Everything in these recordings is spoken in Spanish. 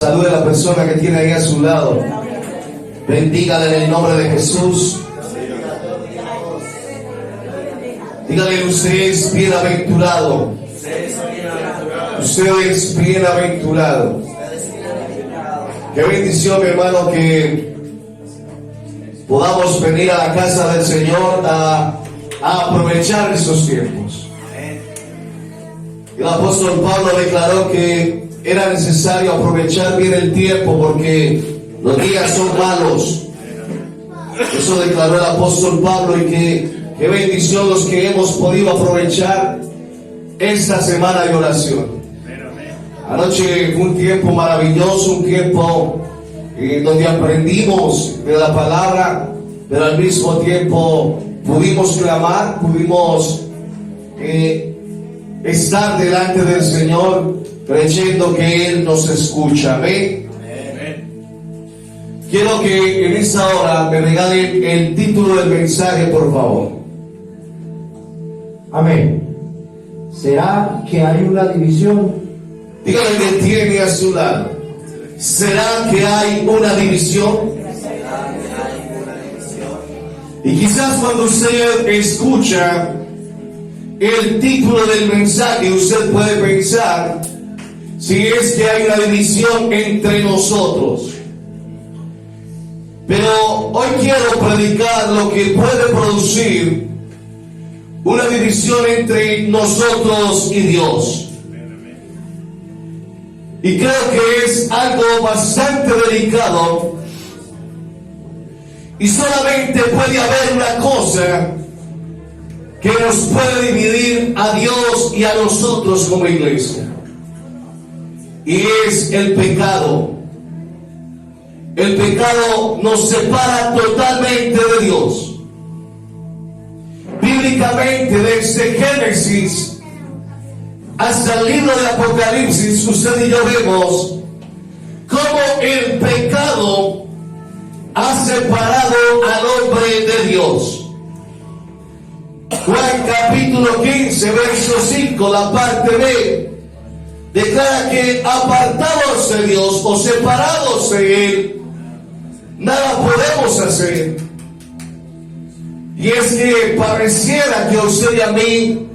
Salude a la persona que tiene ahí a su lado. Bendígale en el nombre de Jesús. Dígale, usted es bienaventurado. Usted es bienaventurado. Qué bendición, mi hermano, que podamos venir a la casa del Señor a aprovechar esos tiempos. El apóstol Pablo declaró que era necesario aprovechar bien el tiempo porque los días son malos. Eso declaró el apóstol Pablo, y qué bendición los que hemos podido aprovechar esta semana de oración. Anoche fue un tiempo maravilloso, un tiempo donde aprendimos de la palabra, pero al mismo tiempo pudimos clamar, pudimos estar delante del Señor creyendo que Él nos escucha. Amén. Quiero que en esta hora me regalen el título del mensaje, por favor. Amén. ¿Será que hay una división? Dígale que tiene a su lado. ¿Será que hay una división? Y quizás cuando usted escucha el título del mensaje, usted puede pensar si es que hay una división entre nosotros. Pero hoy quiero predicar lo que puede producir una división entre nosotros y Dios. Y creo que es algo bastante delicado, y solamente puede haber una cosa que nos puede dividir a Dios y a nosotros como iglesia, y es el pecado. El pecado nos separa totalmente de Dios. Bíblicamente, desde Génesis hasta el libro de Apocalipsis, usted y yo vemos cómo el pecado ha separado al hombre de Dios. Juan capítulo 15, verso 5, la parte B, declara que apartados de Dios o separados de Él, nada podemos hacer. Y es que pareciera que a usted y a mí,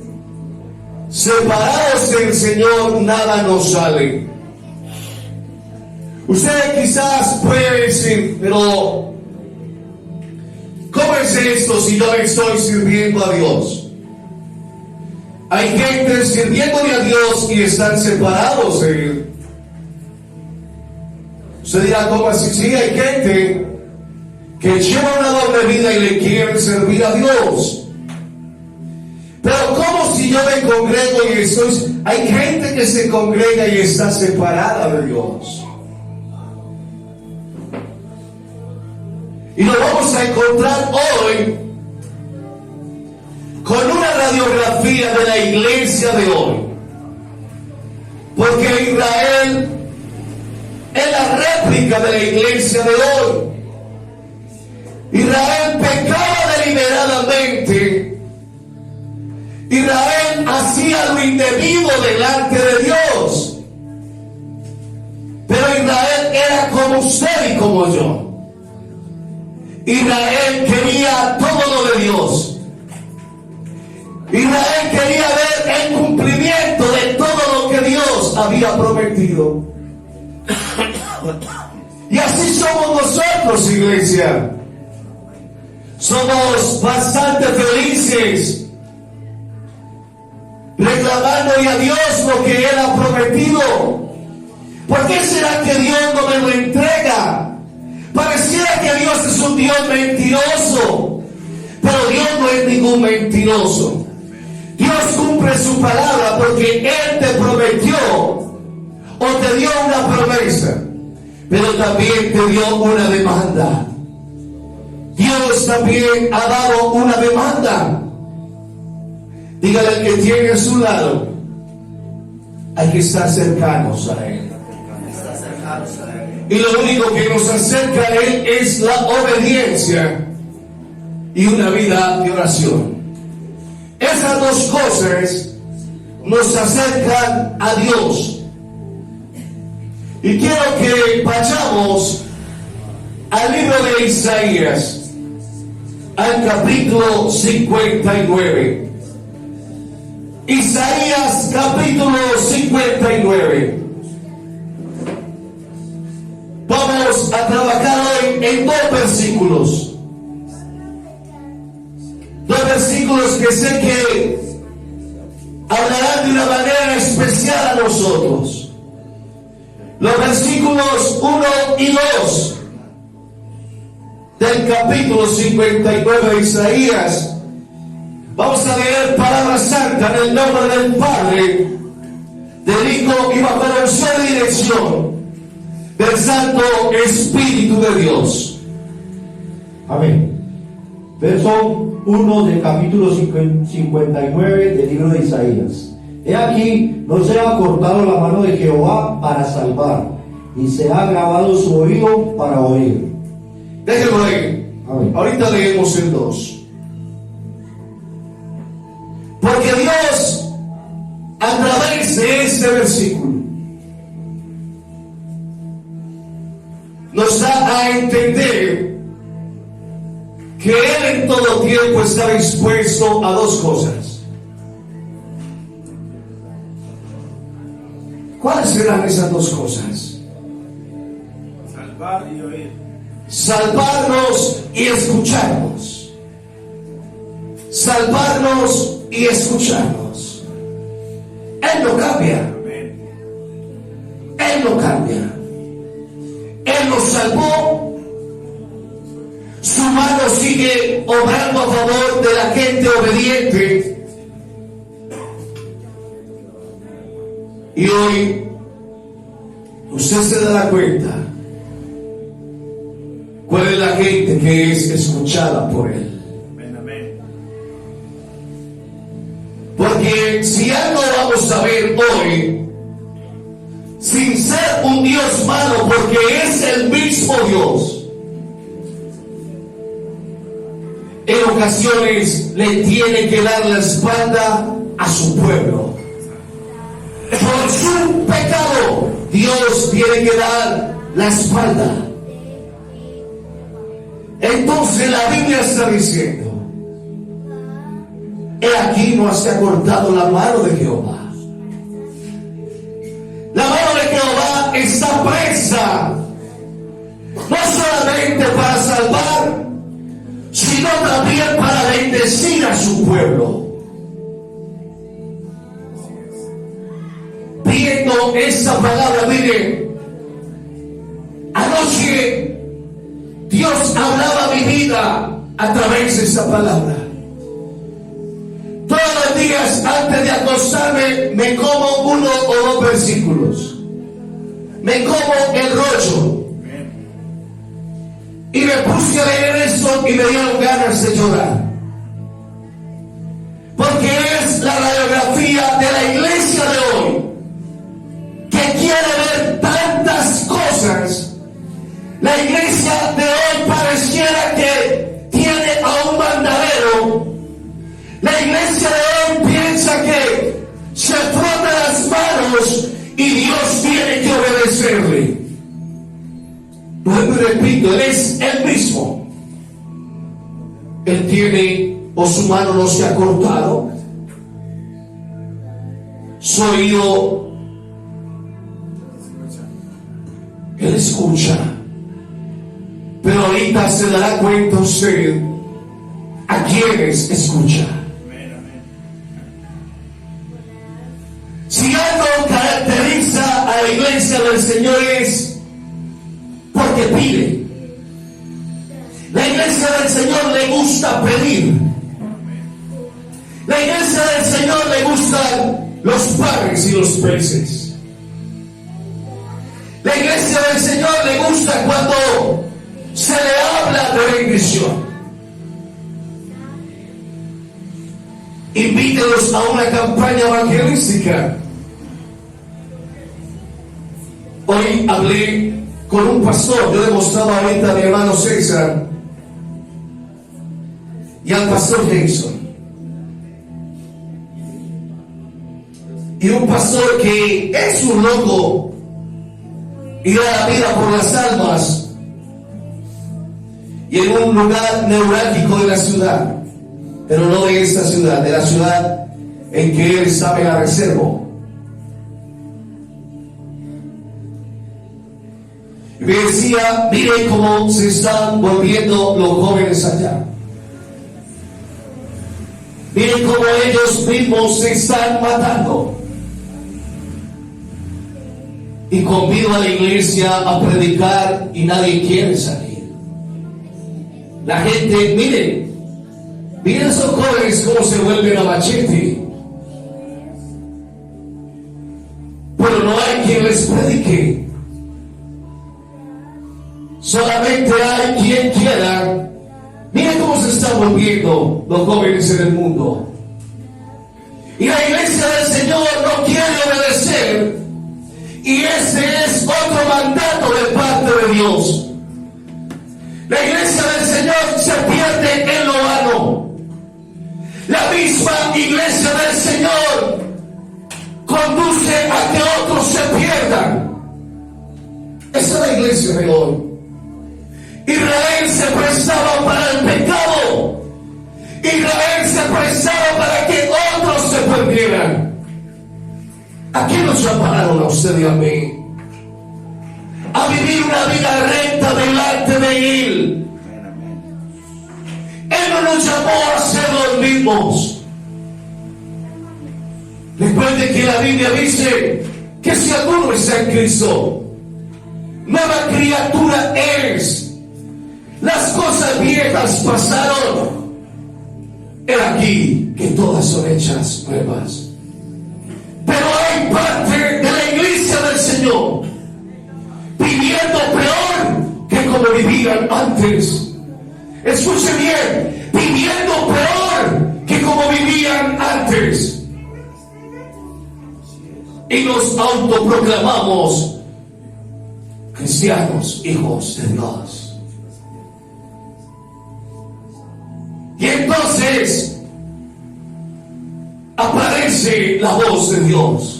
separados del Señor, nada nos sale. Usted quizás puede decir, pero ¿cómo es esto si yo le estoy sirviendo a Dios? Hay gente sirviéndole a Dios y están separados de Él. Usted dirá, ¿cómo así? Sí, hay gente que lleva una doble vida y le quieren servir a Dios. Pero ¿cómo si yo me congrego y estoy? Hay gente que se congrega y está separada de Dios. Y lo vamos a encontrar hoy con una radiografía de la iglesia de hoy. Porque Israel es la réplica de la iglesia de hoy. Israel pecaba deliberadamente. Israel hacía lo indebido delante de Dios. Pero Israel era como usted y como yo. Israel quería todo lo de Dios. Israel quería ver el cumplimiento de todo lo que Dios había prometido. Y así somos nosotros, iglesia. Somos bastante felices reclamándole a Dios lo que Él ha prometido. ¿Por qué será que Dios no me lo entrega? Pareciera que Dios es un Dios mentiroso, pero Dios no es ningún mentiroso. Dios cumple su palabra porque Él te prometió o te dio una promesa, pero también te dio una demanda. Dios también ha dado una demanda. Dígale al que tiene a su lado, hay que estar cercanos a Él. Y lo único que nos acerca a Él es la obediencia y una vida de oración. Esas dos cosas nos acercan a Dios. Y quiero que vayamos al libro de Isaías, al capítulo 59. Isaías capítulo 59. Vamos a trabajar hoy en dos versículos. Dos versículos que sé que hablarán de una manera especial a nosotros. Los versículos 1 y 2 del capítulo 59 de Isaías. Vamos a leer palabra santa en el nombre del Padre, del Hijo y bajo la unción y dirección del Santo Espíritu de Dios. Amén. Verso 1 del capítulo 59 del libro de Isaías. He aquí, no se ha cortado la mano de Jehová para salvar, y se ha grabado su oído para oír. Déjenlo ahí. Amén. Ahorita leemos el 2. Porque Dios, a través de este versículo, nos da a entender que Él en todo tiempo está dispuesto a dos cosas. ¿Cuáles serán esas dos cosas? Salvar y oír. Salvarnos y escucharnos. Salvarnos y escucharnos. Él no cambia. Amén. Él no cambia. Él nos salvó. Su mano sigue obrando a favor de la gente obediente. Y hoy usted se dará cuenta cuál es la gente que es escuchada por Él. Amén, amén. Porque si algo vamos a ver hoy, sin ser un Dios malo, porque es el mismo Dios, en ocasiones le tiene que dar la espalda a su pueblo. Por su pecado, Dios tiene que dar la espalda. Entonces la Biblia está diciendo: he aquí no se ha cortado la mano de Jehová. La mano de Jehová está presa, no solamente para salvar, sino también para bendecir a su pueblo. Viendo esta palabra, mire, anoche Dios hablaba a mi vida a través de esta palabra. Todos los días antes de acostarme me como uno o dos versículos. Me como el rollo. Y me puse a leer esto y me dieron ganas de llorar. Porque es la radiografía de la iglesia de hoy, que quiere ver tantas cosas. La iglesia de hoy pareciera que tiene a un mandadero. La iglesia de hoy piensa que se frota las manos y Dios tiene que obedecerle. Vuelvo y repito, Él es el mismo. Él tiene, o su mano no se ha cortado, su oído, Él escucha. Pero ahorita se dará cuenta usted a quienes escucha. Si algo caracteriza a la iglesia del Señor es porque pide. La iglesia del Señor le gusta pedir. La iglesia del Señor le gustan los panes y los peces. La iglesia del Señor le gusta cuando se le habla de bendición. Invítelos a una campaña evangelística. Hoy hablé con un pastor. Yo le mostraba ahorita a mi hermano César y al pastor Jason. Y un pastor que es un loco y da la vida por las almas, y en un lugar neurálgico de la ciudad, pero no de esta ciudad, de la ciudad en que él estaba en la reserva. Y me decía, miren cómo se están volviendo los jóvenes allá. Miren cómo ellos mismos se están matando. Y convido a la iglesia a predicar y nadie quiere salir. La gente, miren esos jóvenes cómo se vuelven a machete. Pero no hay quien les predique. Solamente hay quien quiera. Miren cómo se están volviendo los jóvenes en el mundo. Y la iglesia del Señor no quiere obedecer. Y ese es otro mandato de parte de Dios. La iglesia del Señor se pierde en lo vano. La misma iglesia del Señor conduce a que otros se pierdan. Esa es la iglesia de hoy. Israel se prestaba para el pecado. Israel se prestaba para que otros se perdieran. ¿A quién nos llamaron a usted y a mí? A vivir una vida recta delante de Él. Él no nos llamó a ser los mismos. Recuerde que la Biblia dice que si alguno está en Cristo, nueva criatura es. Las cosas viejas pasaron. He aquí que todas son hechas nuevas. Pero hay parte de la iglesia del Señor viviendo peor que como vivían antes. Escuche bien, viviendo peor que como vivían antes. Y nos autoproclamamos cristianos, hijos de Dios. Y entonces aparece la voz de Dios.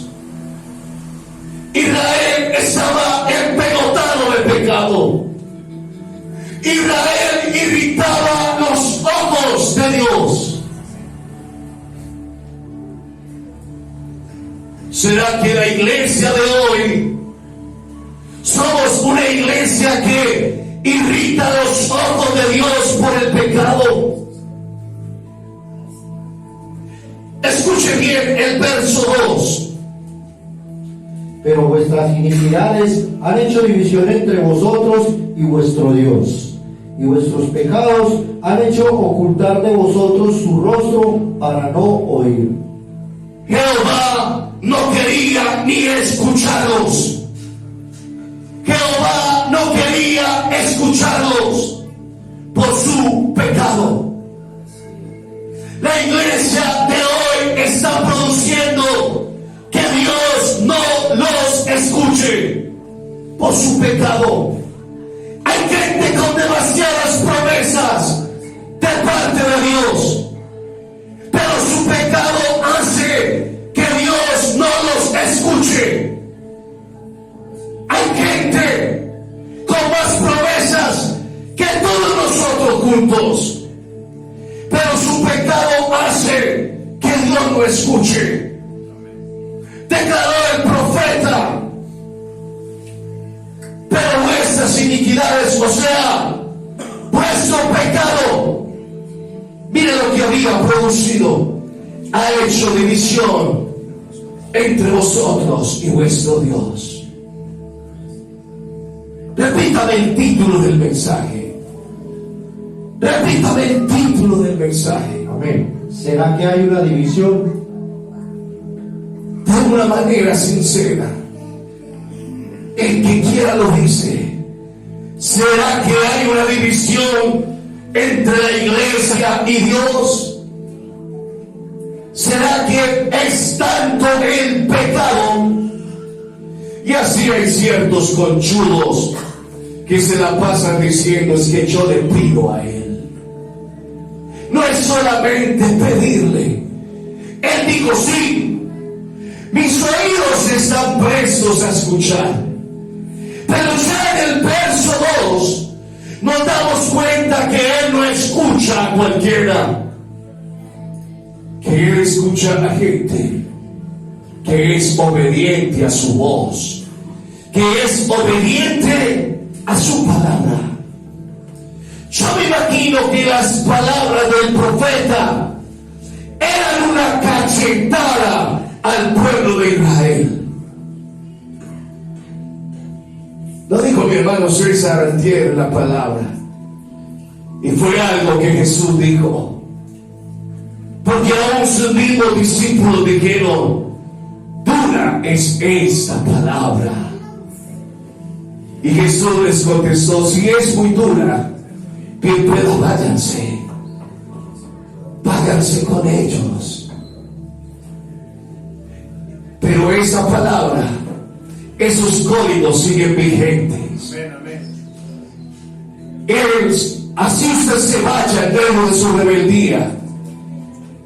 Israel estaba empelotado de pecado. Israel irritaba los ojos de Dios. ¿Será que la iglesia de hoy somos una iglesia que irrita los ojos de Dios por el pecado? Escuche bien el verso 2. Pero vuestras iniquidades han hecho división entre vosotros y vuestro Dios, y vuestros pecados han hecho ocultar de vosotros su rostro para no oír. Jehová no quería ni escucharlos. Jehová no quería escucharlos por su pecado. La iglesia de hoy está produciendo que Dios no los escuche por su pecado. Hay gente con demasiadas promesas de parte de Dios, pero su pecado hace que Dios no los escuche. Hay gente con más promesas que todos nosotros juntos, pero su pecado hace que Dios no escuche. Declaró el profeta, pero vuestras iniquidades, o sea, vuestro pecado, mire lo que había producido, ha hecho división entre vosotros y vuestro Dios. Repítame el título del mensaje. Repítame el título del mensaje. Amén. ¿Será que hay una división? De una manera sincera, el que quiera lo dice. ¿Será que hay una división entre la iglesia y Dios? ¿Será que es tanto el pecado? Y así hay ciertos conchudos que se la pasan diciendo: es que yo le pido a Él. No es solamente pedirle. Él dijo: sí, mis oídos están prestos a escuchar, Pero ya en el verso 2 nos damos cuenta que Él no escucha a cualquiera, que Él escucha a gente que es obediente a su voz, que es obediente a su palabra. Yo me imagino que las palabras del profeta eran una cachetada al pueblo de Israel. Lo dijo mi hermano César antier la palabra, y fue algo que Jesús dijo, porque aún sus mismos discípulos dijeron: dura es esta palabra. Y Jesús les contestó: si es muy dura, bien, pero váyanse con ellos. Pero esa palabra, esos códigos siguen vigentes. Así usted se vaya lleno de su rebeldía,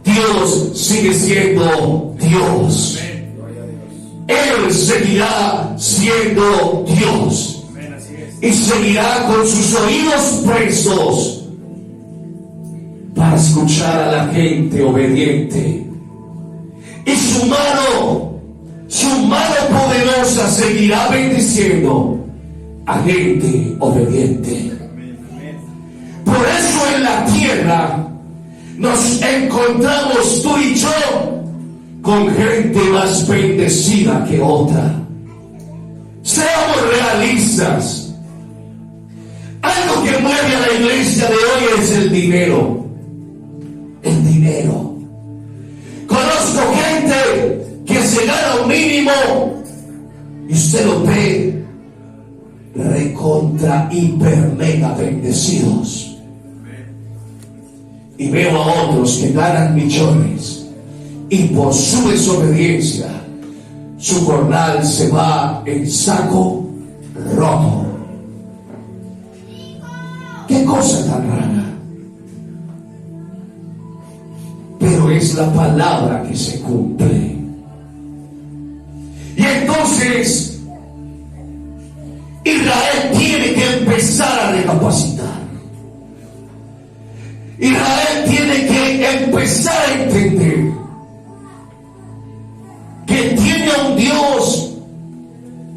Dios sigue siendo Dios. Él seguirá siendo Dios y seguirá con sus oídos prestos para escuchar a la gente obediente, y su mano poderosa seguirá bendiciendo a gente obediente. Por eso en la tierra nos encontramos tú y yo con gente más bendecida que otra. Seamos realistas. Algo que mueve a la iglesia de hoy es el dinero. El dinero. Conozco gente que se gana un mínimo y usted lo ve recontra hiper mega bendecidos. Y veo a otros que ganan millones y por su desobediencia su jornal se va en saco roto. Qué cosa tan rara. Pero es la palabra que se cumple. Y entonces Israel tiene que empezar a recapacitar. Israel tiene que empezar a entender que tiene a un Dios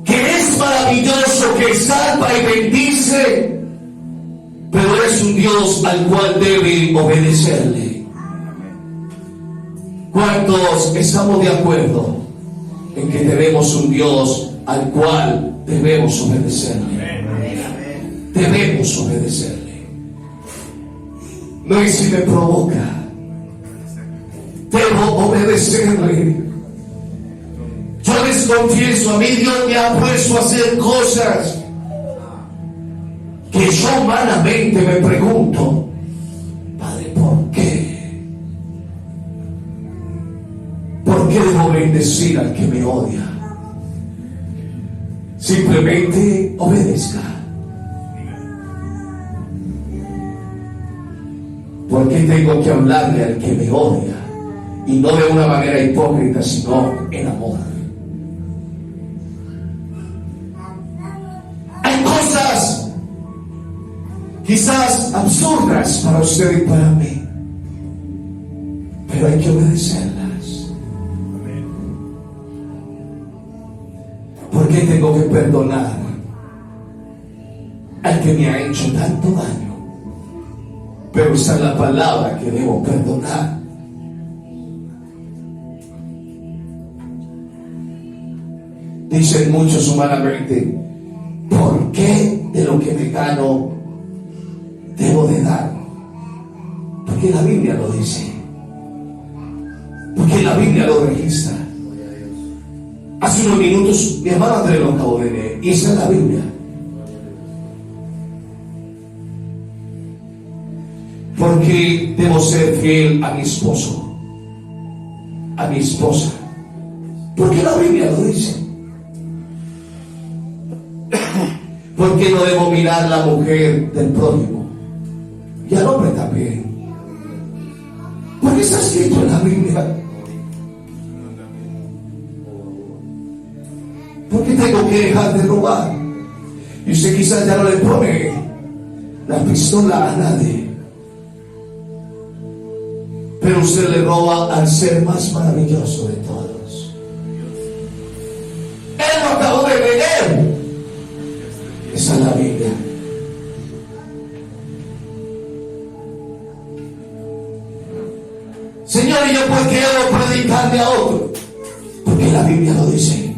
que es maravilloso, que salva y bendice, pero es un Dios al cual debe obedecerle. ¿Cuántos estamos de acuerdo en que tenemos un Dios al cual debemos obedecerle? Debemos obedecerle. No es si me provoca, debo obedecerle. Yo les confieso, a mí Dios me ha puesto a hacer cosas que yo humanamente me pregunto: Padre, ¿por qué? ¿Por qué debo bendecir al que me odia? Simplemente obedezca. ¿Por qué tengo que hablarle al que me odia? Y no de una manera hipócrita, sino en amor. Hay cosas quizás absurdas para usted y para mí, pero hay que obedecerlas. ¿Por qué tengo que perdonar al que me ha hecho tanto daño? Pero esa es la palabra que debo perdonar. Dicen muchos humanamente: ¿por qué de lo que me gano debo de dar? Porque la Biblia lo dice. Porque la Biblia lo registra. Hace unos minutos mi hermano Andrés lo acabó de leer, y esa es la Biblia. Porque debo ser fiel a mi esposo, a mi esposa. Porque la Biblia lo dice. Porque no debo mirar la mujer del prójimo, y al hombre también. Porque está escrito en la Biblia. Porque tengo que dejar de robar. Y usted quizás ya no le pone la pistola a nadie, pero usted le roba al ser más maravilloso de todos. Él lo acabó de leer. Esa es la Biblia. Señor, ¿y yo por qué debo predicarle a otro? Porque la Biblia lo dice.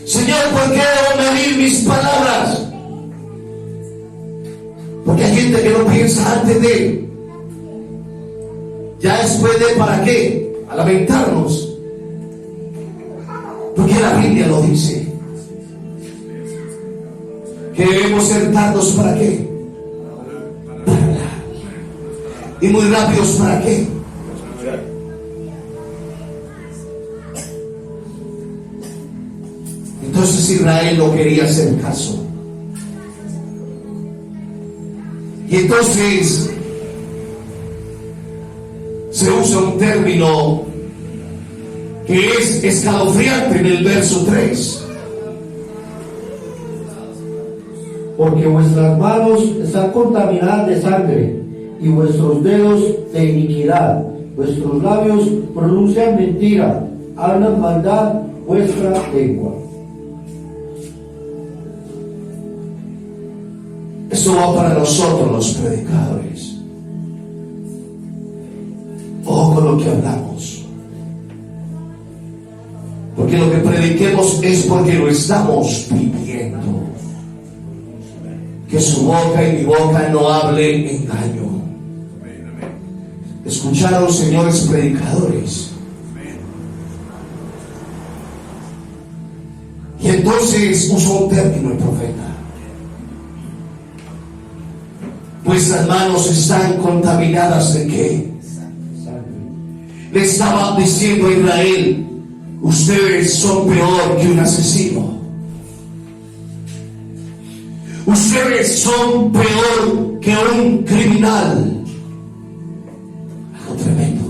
Señor, ¿por qué debo medir mis palabras? Porque hay gente que no piensa antes de, ya después de, ¿para qué? A lamentarnos. Porque la Biblia lo dice. Que debemos ser tardos, ¿para qué? Para hablar. Y muy rápidos, ¿para qué? Entonces Israel no quería hacer caso. Y entonces se usa un término que es escalofriante en el verso 3. Porque vuestras manos están contaminadas de sangre y vuestros dedos de iniquidad. Vuestros labios pronuncian mentira, hablan maldad vuestra lengua. Eso va para nosotros los predicadores. Ojo con lo que hablamos. Porque lo que prediquemos es porque lo estamos pidiendo. Que su boca y mi boca no hablen engaño. Escucharon, señores predicadores. Y entonces usó un término el profeta. Vuestras manos están contaminadas ¿de qué? Le estaba diciendo a Israel, ustedes son peor que un asesino. Ustedes son peor que un criminal. Algo tremendo.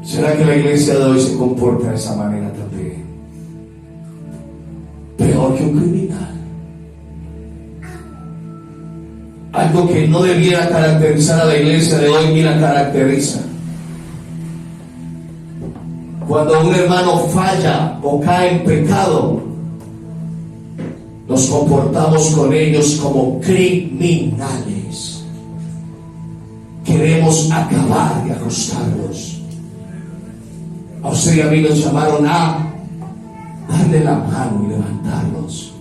¿Será que la iglesia de hoy se comporta de esa manera también? Peor que un criminal. Algo que no debiera caracterizar a la iglesia de hoy ni la caracteriza. Cuando un hermano falla o cae en pecado, nos comportamos con ellos como criminales. Queremos acabar y arrostarlos. A usted y a mí nos llamaron a darle la mano y levantarlos.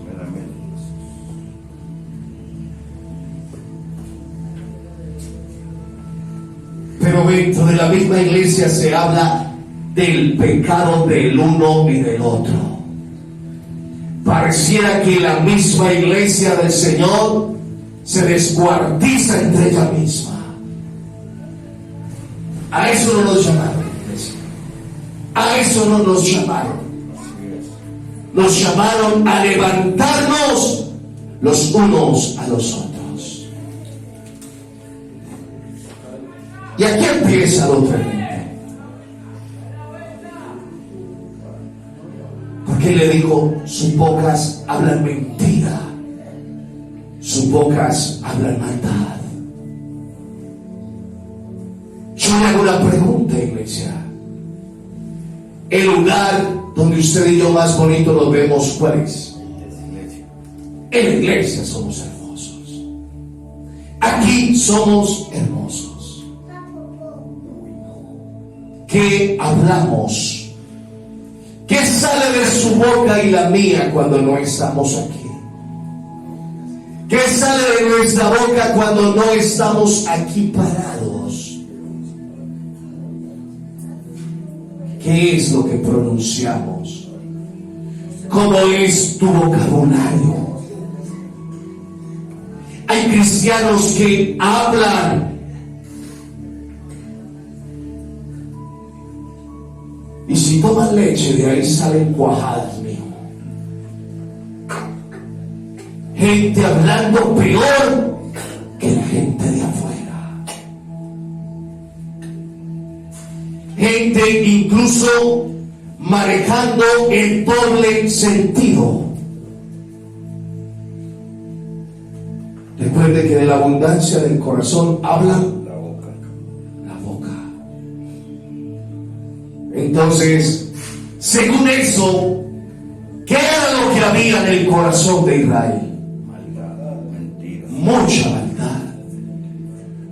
Pero dentro de la misma iglesia se habla del pecado del uno y del otro. Pareciera que la misma iglesia del Señor se descuartiza entre ella misma. A eso no nos llamaron, iglesia. A eso no nos llamaron. Nos llamaron a levantarnos los unos a los otros. Y aquí empieza lo tremendo. Porque le dijo, sus bocas hablan mentira, sus bocas hablan maldad. Yo le hago una pregunta, iglesia. El lugar donde usted y yo más bonito nos vemos, ¿cuál es? En la iglesia somos hermosos. Aquí somos hermosos. ¿Qué hablamos? ¿Qué sale de su boca y la mía cuando no estamos aquí? ¿Qué sale de nuestra boca cuando no estamos aquí parados? ¿Qué es lo que pronunciamos? ¿Cómo es tu vocabulario? Hay cristianos que hablan y si toman leche, de ahí salen cuajadas, mío. Gente hablando peor que la gente de afuera. gente incluso manejando el doble sentido. Recuerde que de la abundancia del corazón habla la boca. Entonces, según eso, ¿qué era lo que había en el corazón de Israel? Mucha maldad,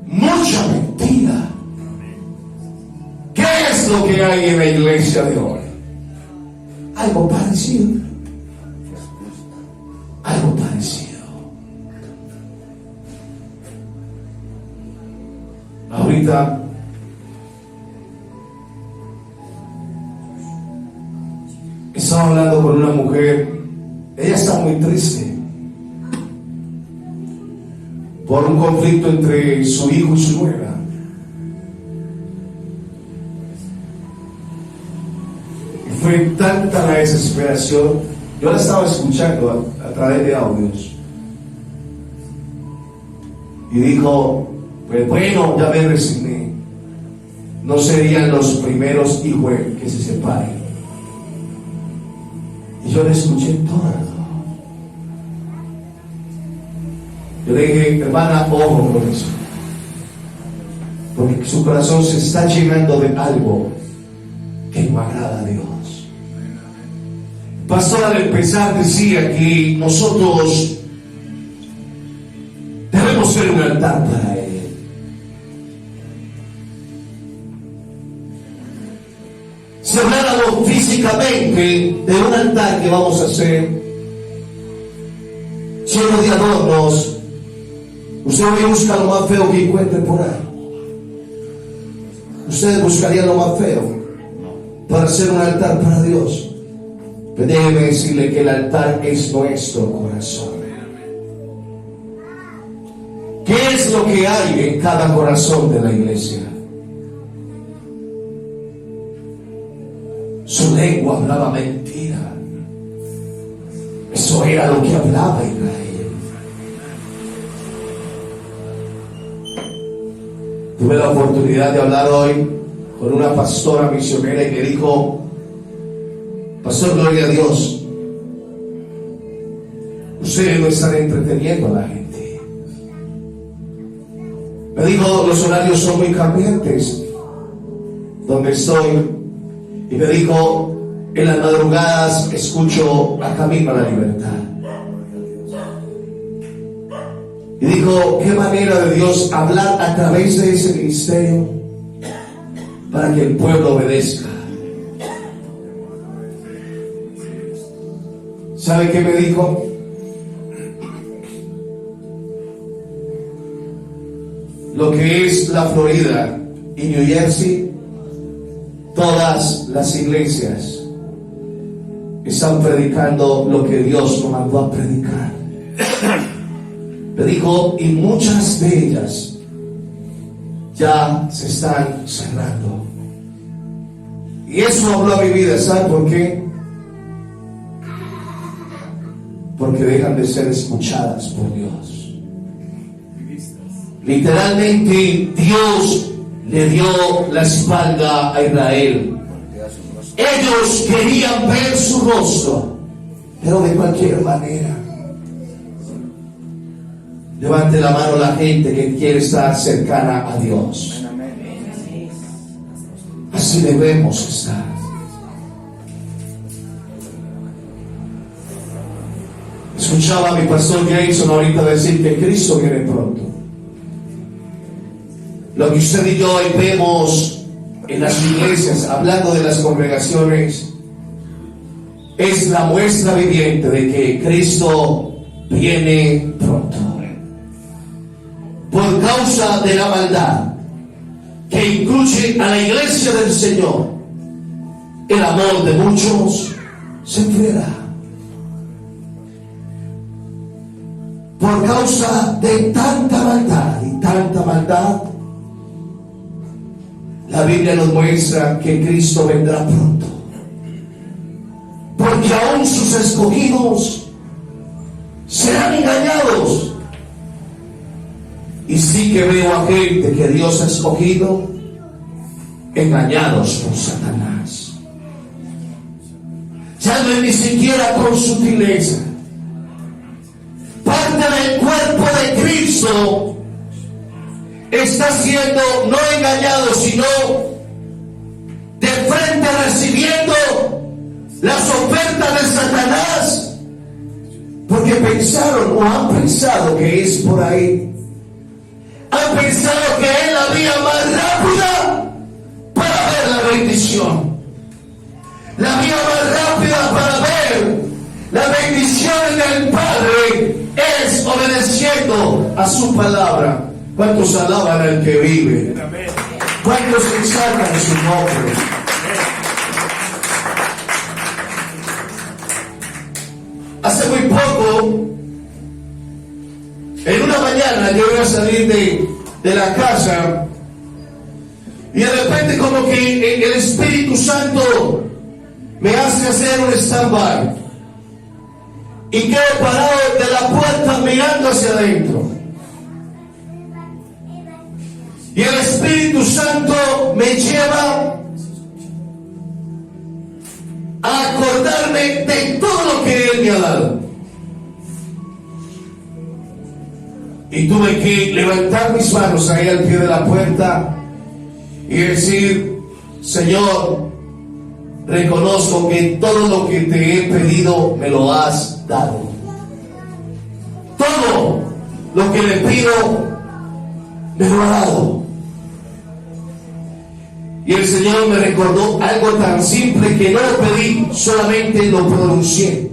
mucha mentira. ¿Qué es lo que hay en la iglesia de hoy? Algo parecido. Algo parecido. Ahorita estaba hablando con una mujer. Ella está muy triste por un conflicto entre su hijo y su nuera. Y fue tanta la desesperación. Yo la estaba escuchando a través de audios. Y dijo, pues bueno, ya me resigné. No serían los primeros hijos que se separen. Y yo le escuché todo. Yo le dije, hermana, ojo con eso. Porque su corazón se está llenando de algo que no agrada a Dios. Pastor, al empezar decía que nosotros debemos ser un altar para Él. Si habláramos físicamente de un altar que vamos a hacer lleno de adornos, usted hoy busca lo más feo que encuentre por ahí. Ustedes buscarían lo más feo para hacer un altar para Dios. Pero déjeme decirle que el altar es nuestro corazón. ¿Qué es lo que hay en cada corazón de la iglesia? Su lengua hablaba mentira. Eso era lo que hablaba Israel. Tuve la oportunidad de hablar hoy con una pastora misionera y me dijo, pastor, gloria a Dios, ustedes no están entreteniendo a la gente. Me dijo, los horarios son muy cambiantes donde estoy. Y me dijo, en las madrugadas escucho a Camino a la Libertad. Y dijo, qué manera de Dios hablar a través de ese ministerio para que el pueblo obedezca. ¿Sabe qué me dijo? Lo que es la Florida y New Jersey, todas las iglesias están predicando lo que Dios nos mandó a predicar. Me dijo, y muchas de ellas ya se están cerrando. Y eso habló a mi vida, ¿sabe por qué? Porque dejan de ser escuchadas por Dios. Literalmente Dios le dio la espalda a Israel. Ellos querían ver su rostro, pero de cualquier manera. Levante la mano la gente que quiere estar cercana a Dios. Así debemos estar. Escuchaba a mi pastor Jason ahorita decir que Cristo viene pronto. Lo que usted y yo hoy vemos en las iglesias, hablando de las congregaciones, es la muestra viviente de que Cristo viene pronto. Por causa de la maldad que incluye a la iglesia del Señor, el amor de muchos se enfriará. Por causa de tanta maldad y tanta maldad, la Biblia nos muestra que Cristo vendrá pronto. Porque aún sus escogidos serán engañados. Y sí que veo a gente que Dios ha escogido, engañados por Satanás. Ya no es ni siquiera con sutileza. Parte del cuerpo de Cristo está siendo no engañado, sino de frente recibiendo las ofertas de Satanás, porque pensaron o han pensado que es por ahí. Han pensado que es la vía más rápida para ver la bendición. La vía más rápida para ver la bendición del Padre es obedeciendo a su palabra. ¿Cuántos alaban al que vive? ¿Cuántos exaltan su nombre? Hace muy poco, en una mañana, yo iba a salir de la casa y de repente como que el Espíritu Santo me hace hacer un stand-by y quedo parado de la puerta mirando hacia adentro. Y el Espíritu Santo me lleva a acordarme de todo lo que Él me ha dado. Y tuve que levantar mis manos ahí al pie de la puerta y decir: Señor, reconozco que todo lo que te he pedido me lo has dado. Todo lo que le pido me lo ha dado. Y el Señor me recordó algo tan simple que no lo pedí, solamente lo pronuncié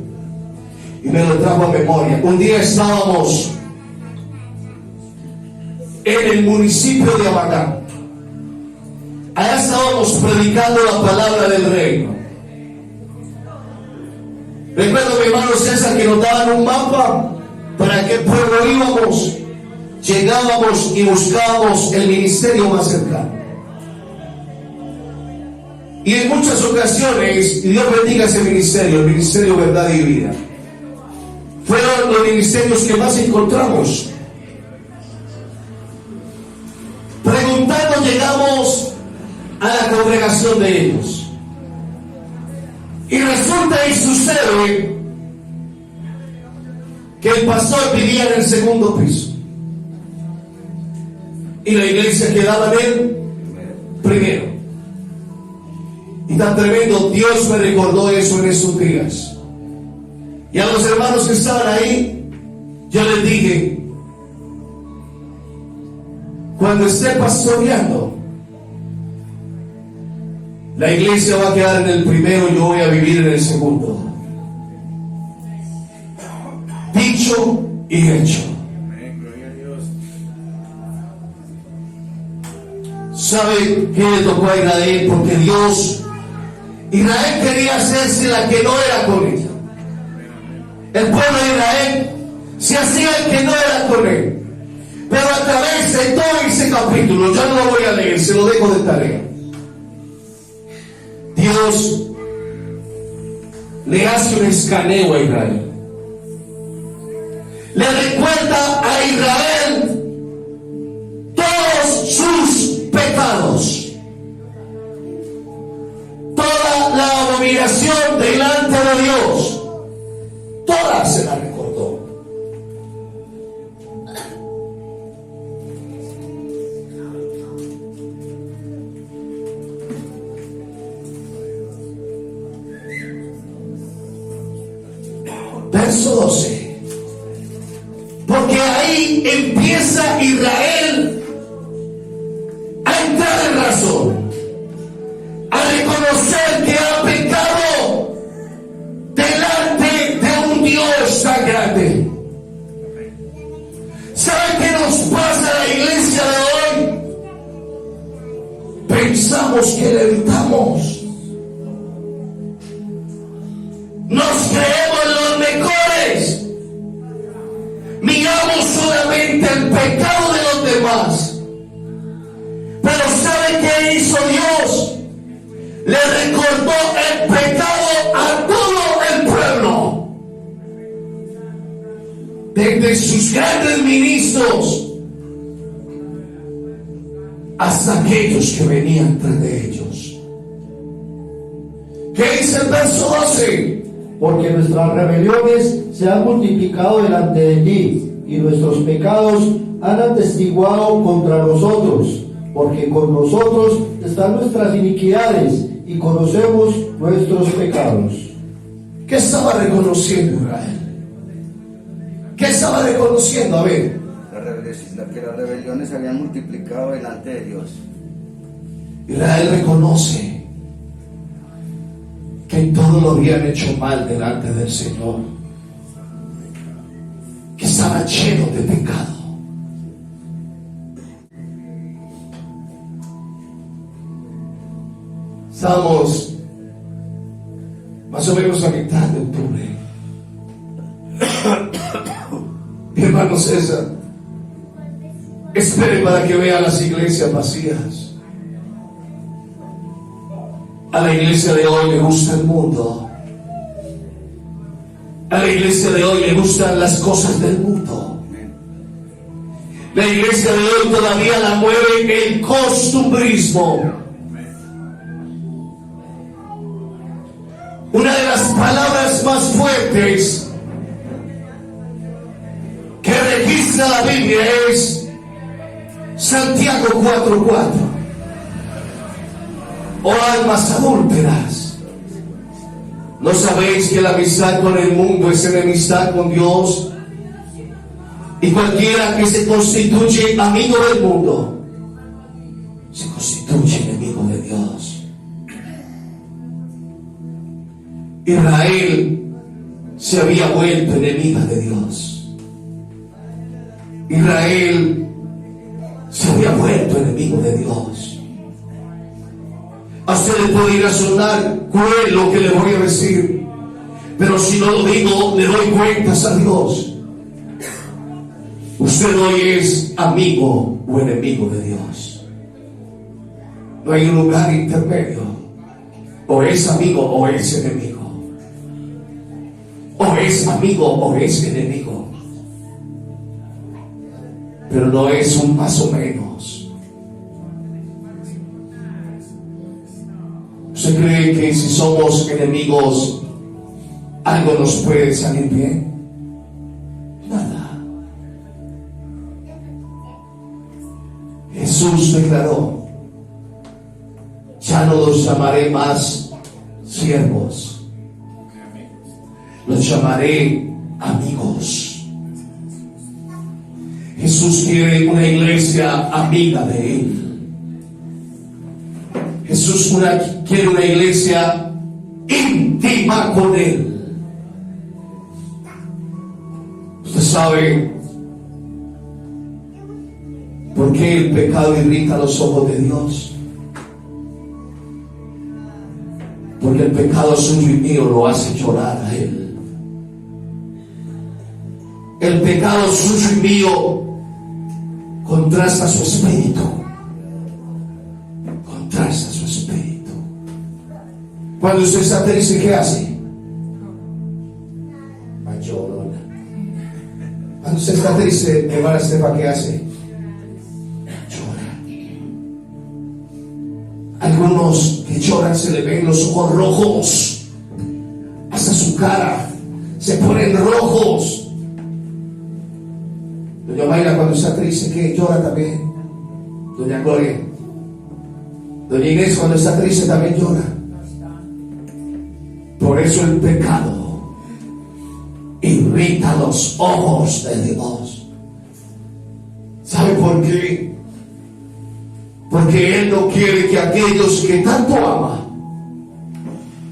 y me lo trajo a memoria. Un día estábamos en el municipio de Abacá. Allá estábamos predicando la palabra del reino. Recuerdo, mi hermano César, que nos daban un mapa para qué pueblo íbamos. Llegábamos y buscábamos el ministerio más cercano. Y en muchas ocasiones, y Dios bendiga ese ministerio, el ministerio Verdad y Vida, fueron los ministerios que más encontramos. Preguntando llegamos a la congregación de ellos. Y resulta y sucede que el pastor vivía en el segundo piso y la iglesia quedaba en el primero. Y tan tremendo, Dios me recordó eso en esos días. Y a los hermanos que estaban ahí, yo les dije: cuando esté pastoreando, la iglesia va a quedar en el primero y yo voy a vivir en el segundo. Dicho y hecho. ¿Sabe qué le tocó a Israel? Porque Israel quería hacerse la que no era con ella. El pueblo de Israel se hacía el que no era con él. Pero a través de todo ese capítulo, yo no lo voy a leer, se lo dejo de tarea. Dios le hace un escaneo a Israel. Le recuerda a Israel todos sus pecados. Toda la abominación delante de Dios, toda se la recordó. Verso 12. Porque ahí empieza Israel a entrar en razón, a reconocer que ha pecado delante de un Dios tan grande. ¿Sabe qué nos pasa a la iglesia de hoy? Pensamos que levitamos. Nos creemos los mejores. Miramos solamente el pecado de los demás. Pero ¿sabe qué hizo Dios? Le recordó el pecado a todo el pueblo. Desde sus grandes ministros hasta aquellos que venían tras de ellos. ¿Qué dice el verso 12? Porque nuestras rebeliones se han multiplicado delante de ti, y nuestros pecados han atestiguado contra nosotros, porque con nosotros están nuestras iniquidades, y conocemos nuestros pecados. ¿Qué estaba reconociendo Israel? ¿Qué estaba reconociendo? A ver. Que las rebeliones se habían multiplicado delante de Dios. Israel reconoce que todo lo habían hecho mal delante del Señor, que estaban llenos de pecado. Estamos más o menos a mitad de octubre. Mi hermano César, espere para que vea las iglesias vacías. A la iglesia de hoy le gusta el mundo. A la iglesia de hoy le gustan las cosas del mundo. La iglesia de hoy todavía la mueve el costumbrismo. Una de las palabras más fuertes que registra la Biblia es Santiago 4:4. Oh almas adúlteras, ¿no sabéis que la amistad con el mundo es enemistad con Dios? Y cualquiera que se constituye amigo del mundo se constituye enemigo de Dios. Israel se había vuelto enemiga de Dios. Israel se había vuelto enemigo de Dios. A usted le puede ir a sonar cruel lo que le voy a decir, pero si no lo digo, le doy cuentas a Dios. Usted hoy es amigo o enemigo de Dios. No hay un lugar intermedio. O es amigo o es enemigo. O es amigo o es enemigo. Pero no es un más o menos. ¿Usted cree que si somos enemigos algo nos puede salir bien? Nada. Jesús declaró: ya no los llamaré más siervos, los llamaré amigos. Jesús quiere una iglesia amiga de Él. Jesús quiere una iglesia íntima con Él. Usted sabe por qué el pecado irrita los ojos de Dios. Porque el pecado suyo y mío lo hace llorar a Él. El pecado suyo y mío contrasta su espíritu. Contrasta su espíritu. Cuando usted está triste, ¿qué hace? Llorona. Cuando usted está triste, hermana Estefa, ¿qué hace? Llora. Algunos que lloran se le ven los ojos rojos. Hasta su cara se ponen rojos. Doña Mayra, cuando está triste, ¿qué? Llora también. Doña Gloria. Doña Inés, cuando está triste, también llora. Por eso el pecado irrita los ojos de Dios. ¿Sabe por qué? Porque Él no quiere que aquellos que tanto ama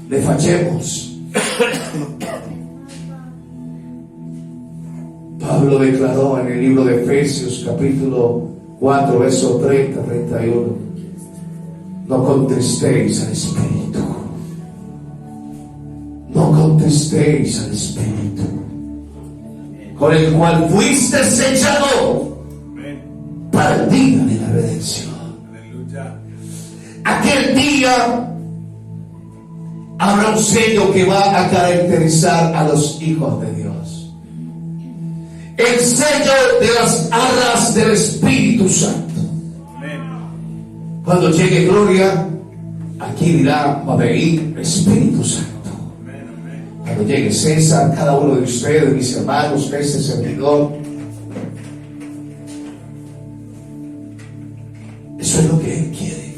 le fallemos. Pablo declaró en el libro de Efesios capítulo 4 verso 30-31: no contristéis al Espíritu. No contristéis al Espíritu, con el cual fuiste sellado para el día de la redención. Aquel día habrá un sello que va a caracterizar a los hijos de Dios. El sello de las arras del Espíritu Santo. Cuando llegue gloria, aquí dirá, va a venir Espíritu Santo. Cuando llegue César, cada uno de ustedes, mis hermanos, este servidor, eso es lo que Él quiere.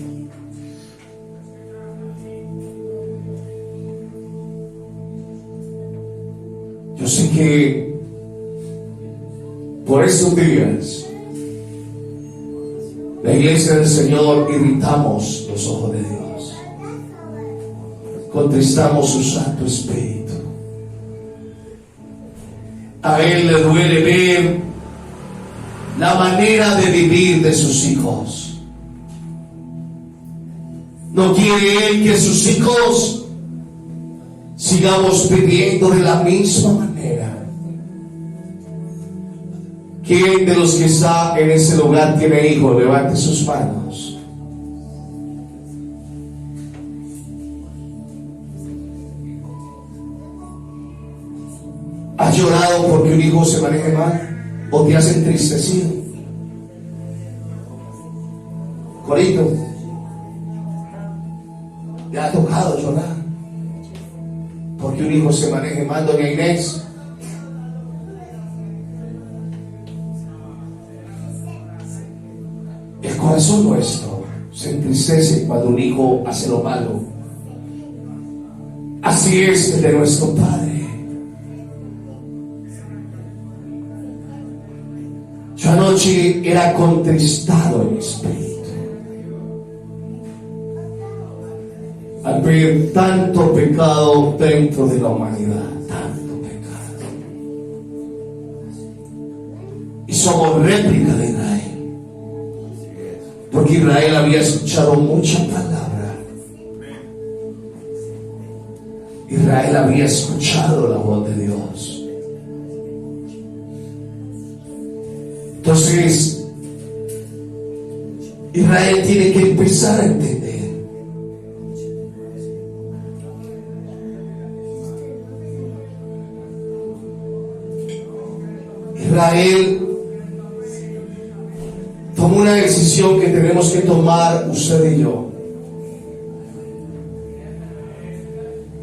Yo sé que por estos días la iglesia del Señor irritamos los ojos de Dios, contristamos su Santo Espíritu. A Él le duele ver la manera de vivir de sus hijos. No quiere Él que sus hijos sigamos viviendo de la misma manera. ¿Quién de los que está en ese lugar tiene hijos? Levante sus manos. ¿Has llorado porque un hijo se maneje mal? ¿O te has entristecido? Corito, ¿te ha tocado llorar porque un hijo se maneje mal, doña Inés? El corazón nuestro se entristece cuando un hijo hace lo malo. Así es el de nuestro Padre. Yo anoche era contristado en espíritu al ver tanto pecado dentro de la humanidad, tanto pecado. Y somos réplica de Israel, porque Israel había escuchado mucha palabra. Israel había escuchado la voz de Dios. Entonces, Israel tiene que empezar a entender Israel tomó una decisión que tenemos que tomar usted y yo.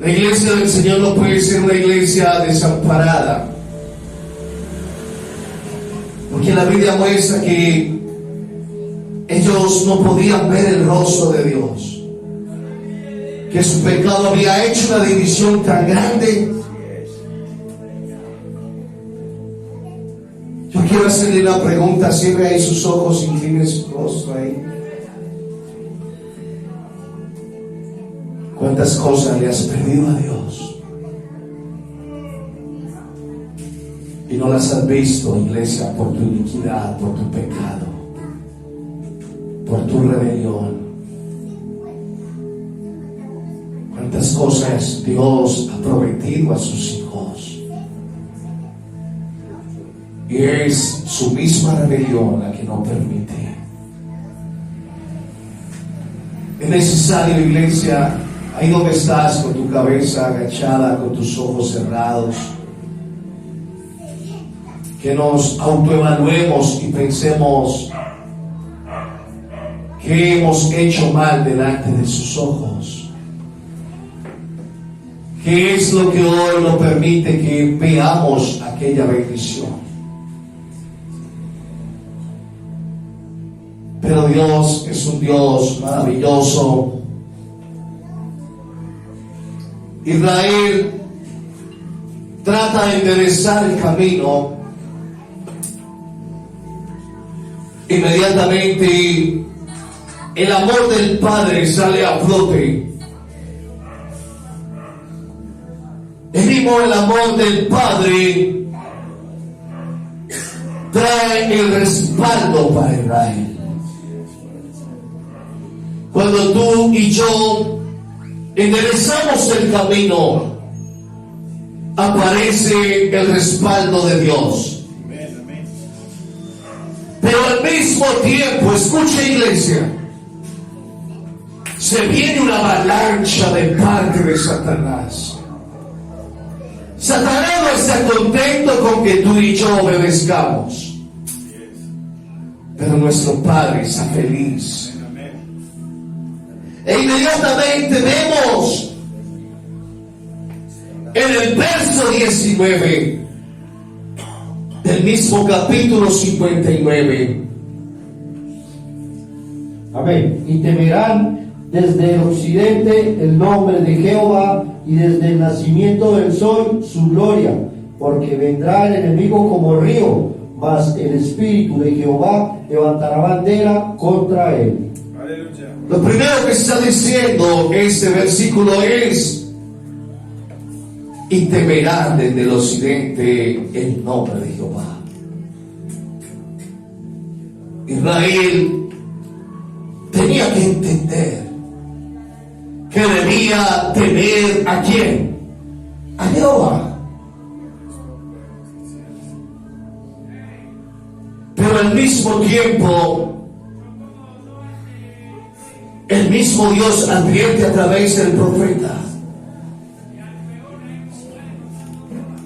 La iglesia del Señor no puede ser una iglesia desamparada, porque la Biblia muestra que ellos no podían ver el rostro de Dios, que su pecado había hecho una división tan grande. Yo quiero hacerle una pregunta, cierre ahí sus ojos, incline su rostro ahí. ¿Cuántas cosas le has perdido a Dios? Y no las has visto, iglesia, por tu iniquidad, por tu pecado, por tu rebelión. ¿Cuántas cosas Dios ha prometido a sus hijos? Y es su misma rebelión la que no permite. Es necesario, iglesia, ahí donde estás, con tu cabeza agachada, con tus ojos cerrados, que nos autoevaluemos y pensemos que hemos hecho mal delante de sus ojos. ¿Qué es lo que hoy no permite que veamos aquella bendición? Pero Dios es un Dios maravilloso. Israel trata de enderezar el camino. Inmediatamente el amor del Padre sale a flote. El amor del Padre trae el respaldo para Israel. Cuando tú y yo enderezamos el camino, aparece el respaldo de Dios. Pero al mismo tiempo, escuche, iglesia, se viene una avalancha de parte de Satanás. Satanás no está contento con que tú y yo obedezcamos, pero nuestro Padre está feliz E inmediatamente vemos en el verso 19 del mismo capítulo 59. Amén. Y temerán desde el occidente el nombre de Jehová, y desde el nacimiento del sol su gloria, porque vendrá el enemigo como río, mas el Espíritu de Jehová levantará bandera contra él. Aleluya. Lo primero que está diciendo este versículo es: y temerán desde el occidente el nombre de Jehová. Israel tenía que entender que debía temer ¿a quién? A Jehová. Pero al mismo tiempo, el mismo Dios advierte a través del profeta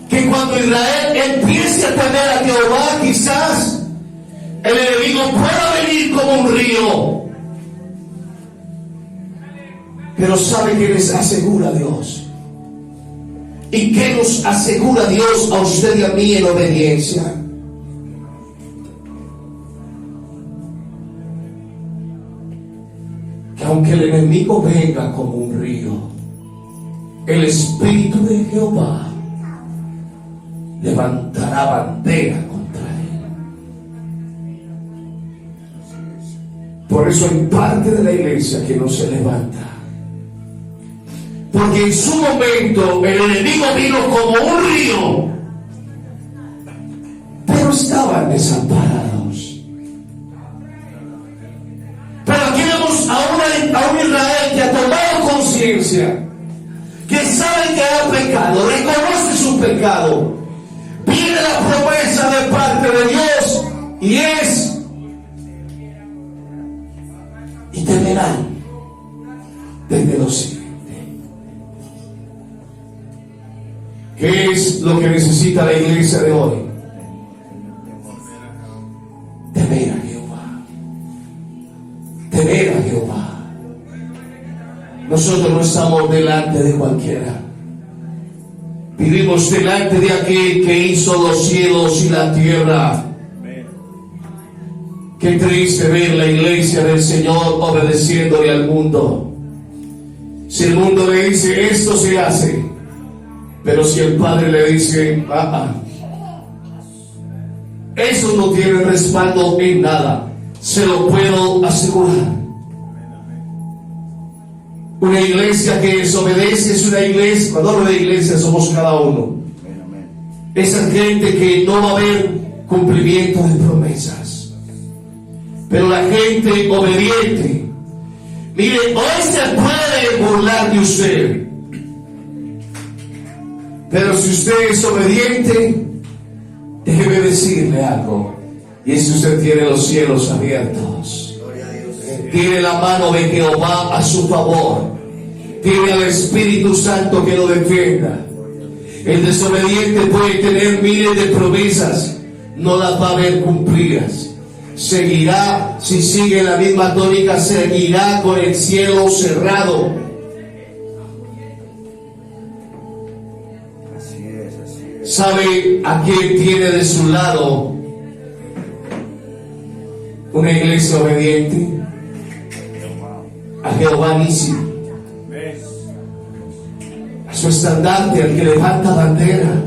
que cuando Israel empiece a temer a Jehová, quizás el enemigo pueda venir como un río. Pero ¿sabe qué les asegura Dios? ¿Y qué nos asegura Dios a usted y a mí en obediencia? Que aunque el enemigo venga como un río, el Espíritu de Jehová levantará bandera contra él. Por eso hay parte de la iglesia que no se levanta, porque en su momento el enemigo vino como un río, pero estaban desamparados. Pero aquí vemos a un Israel que ha tomado conciencia, que sabe que ha pecado, reconoce su pecado. Viene la promesa de parte de Dios y es: y temerán desde los cielos. ¿Qué es lo que necesita la iglesia de hoy? Temer a Jehová. Temer a Jehová. Nosotros no estamos delante de cualquiera. Vivimos delante de aquel que hizo los cielos y la tierra. Qué triste ver la iglesia del Señor obedeciéndole al mundo. Si el mundo le dice esto se hace, pero si el Padre le dice eso no tiene respaldo en nada, se lo puedo asegurar. Una iglesia que desobedece es una iglesia, cuando hablo de iglesia somos cada uno. Esa gente que no va a haber cumplimiento de promesas. Pero la gente obediente, mire, hoy se puede burlar de usted, pero si usted es obediente, déjeme decirle algo, y es que usted tiene los cielos abiertos. Tiene la mano de Jehová a su favor. Tiene al Espíritu Santo que lo defienda. El desobediente puede tener miles de promesas, no las va a ver cumplidas. Seguirá, si sigue la misma tónica, seguirá con el cielo cerrado. ¿Sabe a quién tiene de su lado una iglesia obediente? A Jehová Nissi, a su estandarte, al que levanta bandera.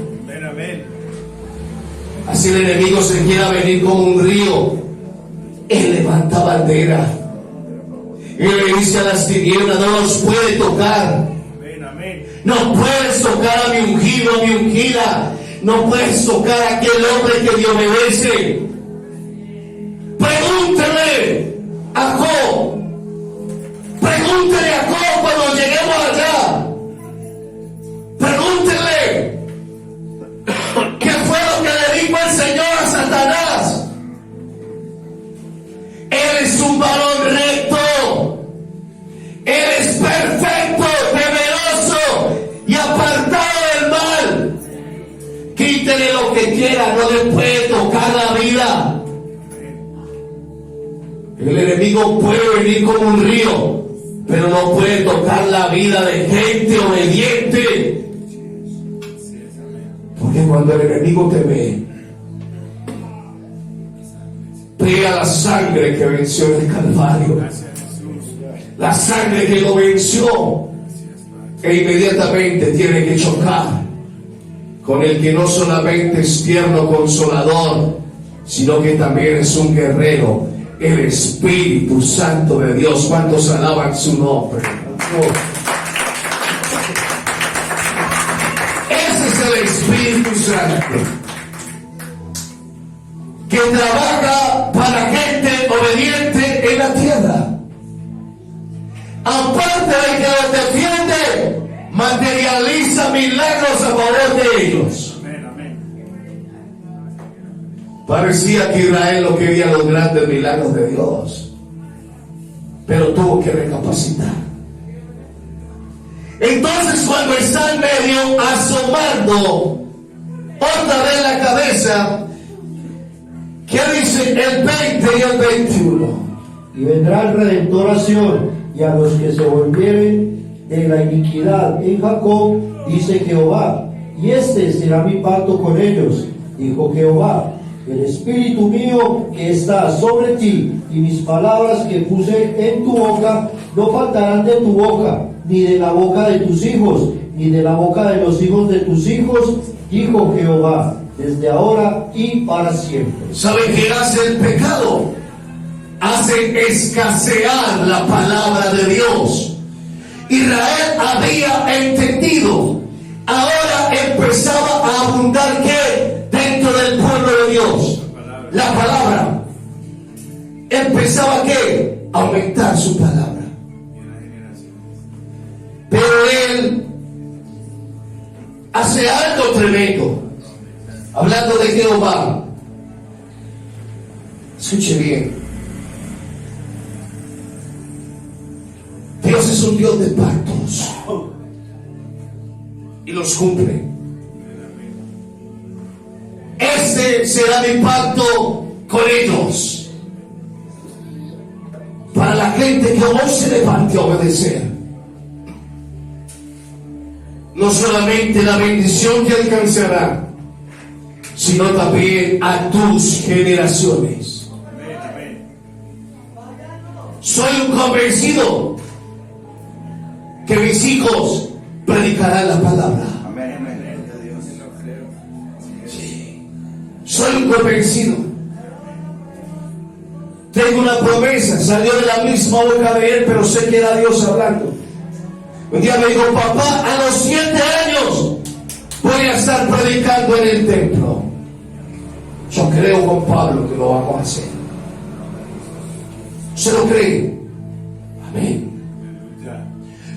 Así el enemigo se quiera venir como un río, él levanta bandera. Él le dice a las tinieblas: no los puede tocar. No puedes tocar a mi ungido, a mi ungida. No puedes tocar a aquel hombre que me obedece. Pregúntele a Job. Pregúntele a Job cuando lleguemos allá. Pregúntele qué fue lo que le dijo el Señor a Satanás. Él es un varón recto. Él es perfecto, temeroso y apartado del mal. Quítele lo que quiera, no le puede tocar la vida. El enemigo puede venir como un río, pero no transformar la vida de gente obediente. Porque cuando el enemigo te ve a la sangre que venció en el Calvario, la sangre que lo venció, e inmediatamente tiene que chocar con el que no solamente es tierno consolador, sino que también es un guerrero, el Espíritu Santo de Dios. ¿Cuántos alaban su nombre? Ese es el Espíritu Santo, que trabaja para gente obediente en la tierra. Aparte de que los defiende, materializa milagros a favor de ellos. Parecía que Israel no quería los grandes milagros de Dios, pero tuvo que recapacitar. Entonces, cuando está en medio asomando otra vez la cabeza, ¿qué dice el 20 y el 21? Y vendrá el Redentor a Sión, y a los que se volvieren de la iniquidad en Jacob, dice Jehová, y este será mi pacto con ellos, dijo Jehová, el Espíritu mío que está sobre ti, y mis palabras que puse en tu boca, no faltarán de tu boca, ni de la boca de tus hijos, ni de la boca de los hijos de tus hijos, dijo Jehová, desde ahora y para siempre. ¿Sabe qué hace el pecado? Hace escasear la palabra de Dios. Israel había entendido, ahora empezaba a abundar ¿qué? Dentro del pueblo de Dios, la palabra. Empezaba ¿qué? A aumentar su palabra. Pero él hace algo tremendo, hablando de Jehová. Escuche bien. Dios es un Dios de pactos y los cumple. Este será mi pacto con ellos, para la gente que hoy se levante a obedecer. No solamente la bendición que alcanzará, sino también a tus generaciones. Soy un convencido que mis hijos predicarán la palabra. Sí. Soy un convencido. Tengo una promesa, salió de la misma boca de él, pero sé que era Dios hablando. Un día me dijo, papá, a los 7 años voy a estar predicando en el templo. Yo creo con Pablo que lo vamos a hacer. ¿Se lo cree? Amén.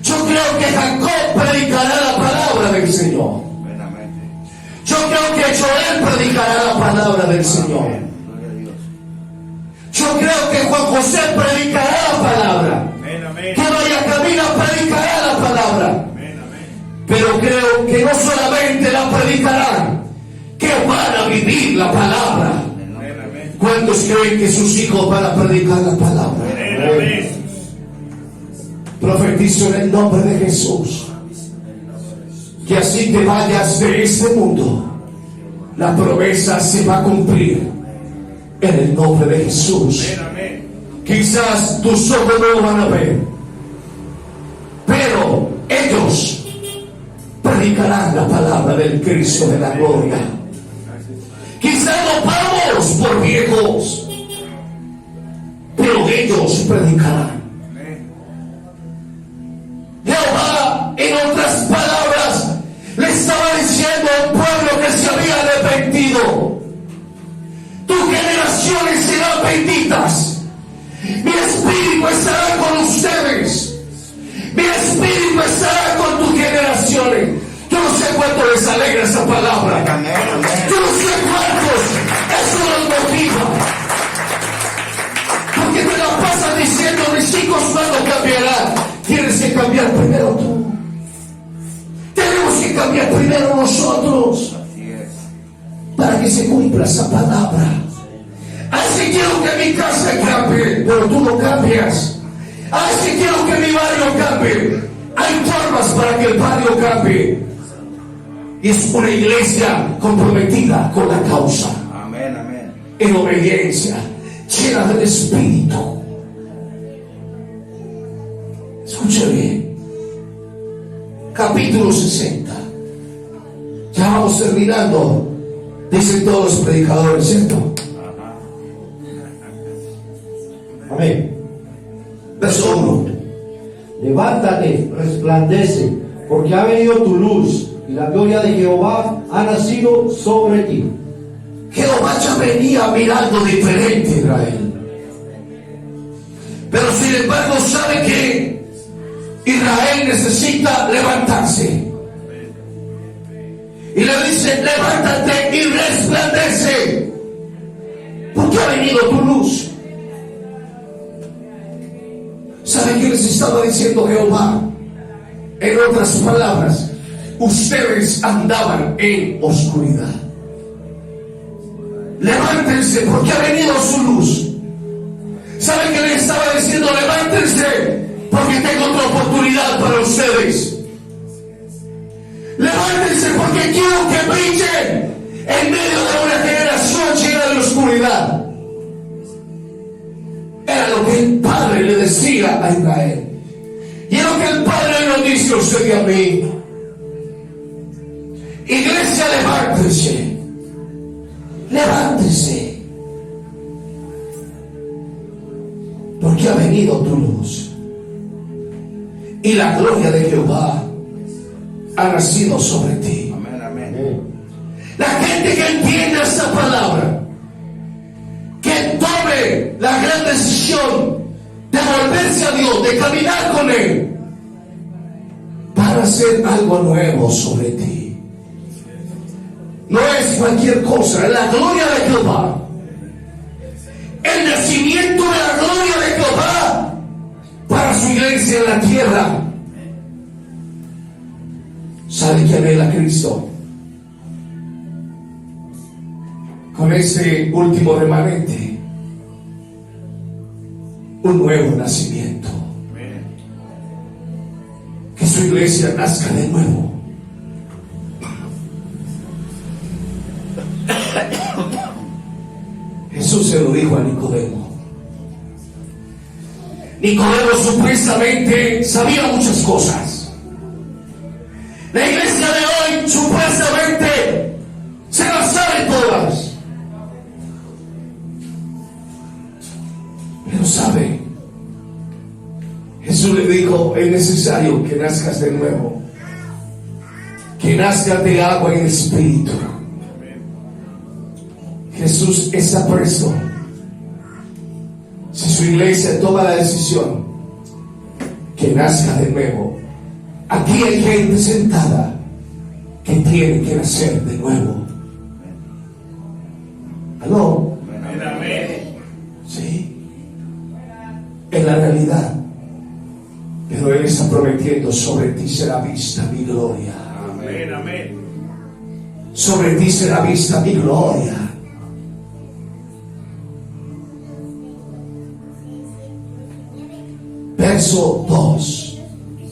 Yo creo que Jacob predicará la palabra del Señor. Yo creo que Joel predicará la palabra del Señor. Yo creo que Juan José predicará la palabra. Que María Camila predicará la palabra. Pero creo que no solamente la predicarán, que van a vivir la palabra. ¿Cuántos creen que sus hijos van a predicar la palabra? Profetizo en el nombre de Jesús, que así te vayas de este mundo, la promesa se va a cumplir en el nombre de Jesús. Quizás tus ojos no lo van a ver, pero ellos predicarán la palabra del Cristo de la gloria. Quizás no vamos por viejos, pero ellos predicarán. Jehová, en otras palabras, le estaba diciendo al pueblo que se había arrepentido: tus generaciones serán benditas, mi espíritu estará con ustedes, mi espíritu estará con tus generaciones. Yo no sé cuánto les alegra esa palabra, yo no sé cuántos eso los motiva, porque te la pasas diciendo, mis hijos cuando cambiarán. Tienes que cambiar primero tú. Tenemos que cambiar primero nosotros, para que se cumpla esa palabra. Así quiero que mi casa cambie, pero tú no cambias. Así quiero que mi barrio cambie. armas para que el barrio cambie. Y es una iglesia comprometida con la causa. Amén, amén. En obediencia, llena del Espíritu. Escuche bien. Capítulo 60. Ya vamos terminando. Dicen todos los predicadores, ¿cierto? Amén. Verso 1. Levántate, resplandece, porque ha venido tu luz y la gloria de Jehová ha nacido sobre ti. Jehová ya venía mirando diferente Israel. Pero sin embargo sabe que Israel necesita levantarse. Y le dice, levántate y resplandece, porque ha venido tu luz. ¿Sabe qué les estaba diciendo Jehová? En otras palabras, ustedes andaban en oscuridad. Levántense porque ha venido su luz. ¿Sabe qué le estaba diciendo? Levántense porque tengo otra oportunidad para ustedes. Levántense porque quiero que brillen en medio de una generación llena de oscuridad. Era lo que el Padre le decía a Israel. Y es lo que el Padre nos dice a usted y a mí. Iglesia, levántese. Levántese. Porque ha venido tu luz. Y la gloria de Jehová ha nacido sobre ti. Amén, amén. La gente que entiende esta palabra, que tome la gran decisión de volverse a Dios, de caminar con Él, para hacer algo nuevo sobre ti. No es cualquier cosa, es la gloria de Jehová. El nacimiento de la gloria de Jehová para su iglesia en la tierra. ¿Sabe que anhela Cristo? Con ese último remanente, un nuevo nacimiento. Que su iglesia nazca de nuevo. Jesús se lo dijo a Nicodemo. Nicodemo supuestamente sabía muchas cosas. La iglesia de hoy supuestamente se las sabe todas. Pero sabe, Jesús le dijo, es necesario que nazcas de nuevo, que nazcas de agua y de espíritu. Jesús está presto. Si su iglesia toma la decisión que nazca de nuevo, aquí hay gente sentada que tiene que nacer de nuevo. ¿Aló? Sí. Es la realidad. Pero Él está prometiendo, sobre ti será vista mi gloria. Amén, amén. Sobre ti será vista mi gloria. Verso 2.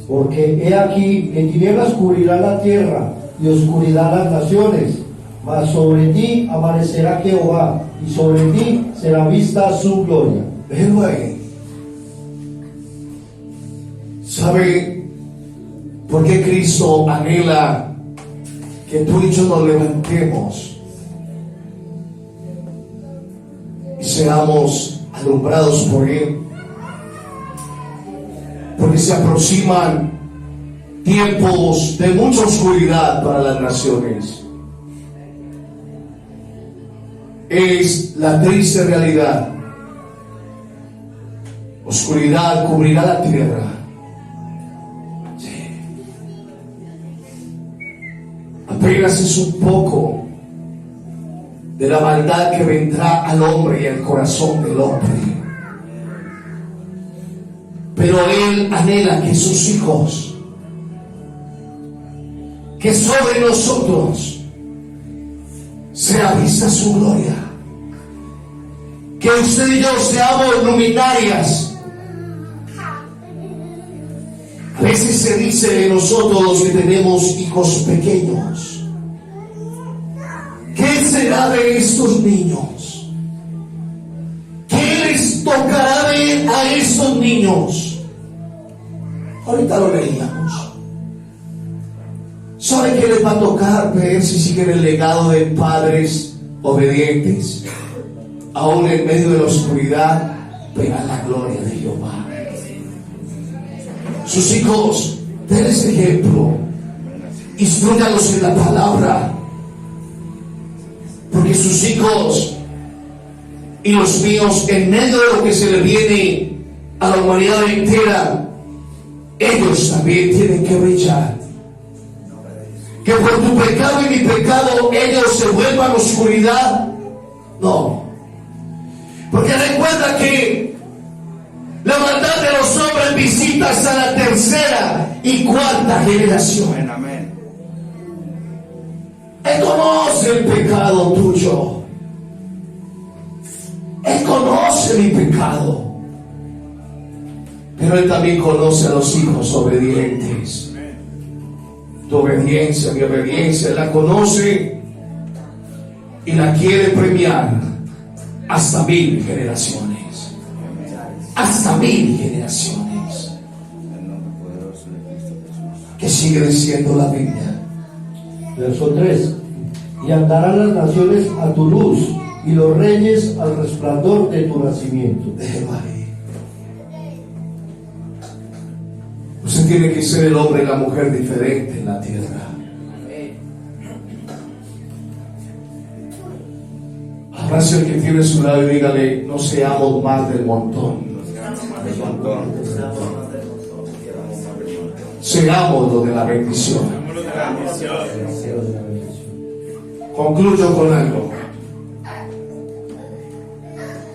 Porque he aquí, en tinieblas cubrirá la tierra y oscuridad las naciones, mas sobre ti amanecerá Jehová, y sobre ti será vista su gloria. Velo ahí. ¿Sabe por qué Cristo anhela que tú y yo nos levantemos y seamos alumbrados por Él? Porque se aproximan tiempos de mucha oscuridad para las naciones. Es la triste realidad. Oscuridad cubrirá la tierra. Sí. Apenas es un poco de la maldad que vendrá al hombre y al corazón del hombre. Pero Él anhela que sus hijos, que sobre nosotros sea vista su gloria, que usted y yo seamos luminarias, A veces se dice de nosotros los que tenemos hijos pequeños: ¿qué será de estos niños? ¿Qué les tocará ver a estos niños? Ahorita lo leíamos. ¿Saben qué les va a tocar ver si siguen el legado de padres obedientes? Aún en medio de la oscuridad verán la gloria de Jehová. Sus hijos, denles ejemplo, instrúyalos en la palabra, porque sus hijos y los míos, en medio de lo que se le viene a la humanidad entera, ellos también tienen que brillar. Que por tu pecado y mi pecado ellos se vuelvan oscuridad, no. Porque recuerda que la maldad de los hombres visita hasta la tercera y cuarta generación. Amén. Él conoce el pecado tuyo. Él conoce mi pecado. Pero Él también conoce a los hijos obedientes. Tu obediencia, mi obediencia, Él la conoce y la quiere premiar hasta 1000 generaciones. Hasta 1000 generaciones. En el nombre poderoso de Cristo Jesús. Que sigue diciendo la Biblia. Verso 3. Y andarán las naciones a tu luz, y los reyes al resplandor de tu nacimiento. Déjelo ahí. Usted tiene que ser el hombre y la mujer diferente en la tierra. Abrace al que tiene a su lado y dígale: no seamos más del montón. Seamos los de la bendición. Concluyo con algo.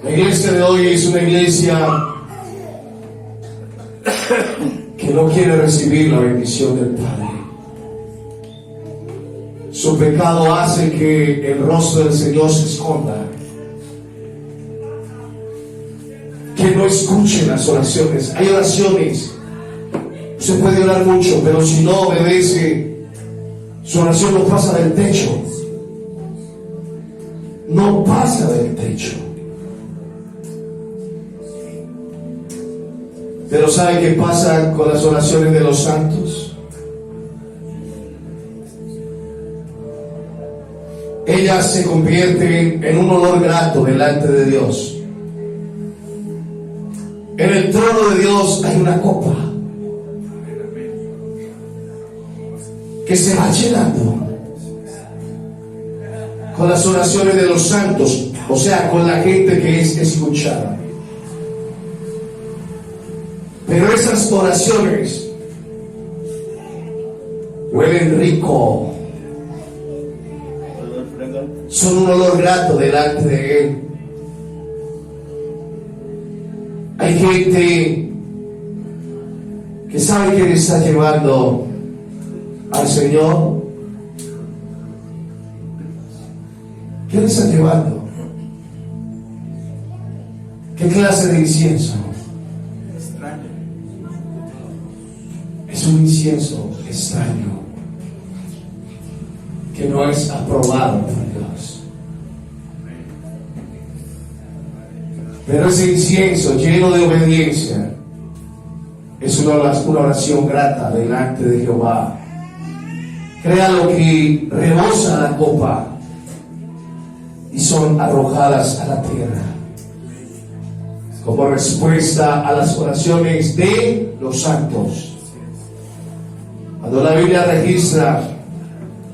La iglesia de hoy es una iglesia que no quiere recibir la bendición del Padre. Su pecado hace que el rostro del Señor se esconda, que no escuchen las oraciones. Hay oraciones, se puede orar mucho, pero si no obedece, su oración no pasa del techo. No pasa del techo. Pero ¿sabe qué pasa con las oraciones de los santos? Ellas se convierten en un olor grato delante de Dios. En el trono de Dios hay una copa que se va llenando con las oraciones de los santos, o sea, con la gente que es escuchada. Pero esas oraciones huelen rico, son un olor grato delante de Él. Hay gente que sabe que le está llevando al Señor. ¿Qué le está llevando? ¿Qué clase de incienso? Es un incienso extraño que no es aprobado por Dios. Pero ese incienso lleno de obediencia es una oración grata delante de Jehová. Créalo que rebosa la copa y son arrojadas a la tierra como respuesta a las oraciones de los santos. Cuando la Biblia registra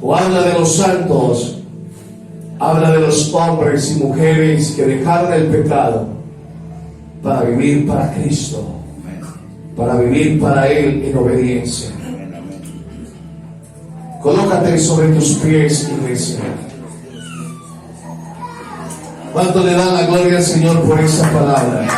o habla de los santos, habla de los hombres y mujeres que dejaron el pecado para vivir para Cristo, para vivir para Él en obediencia. Colócate sobre tus pies, iglesia. ¿Cuánto le dan la gloria al Señor por esa palabra?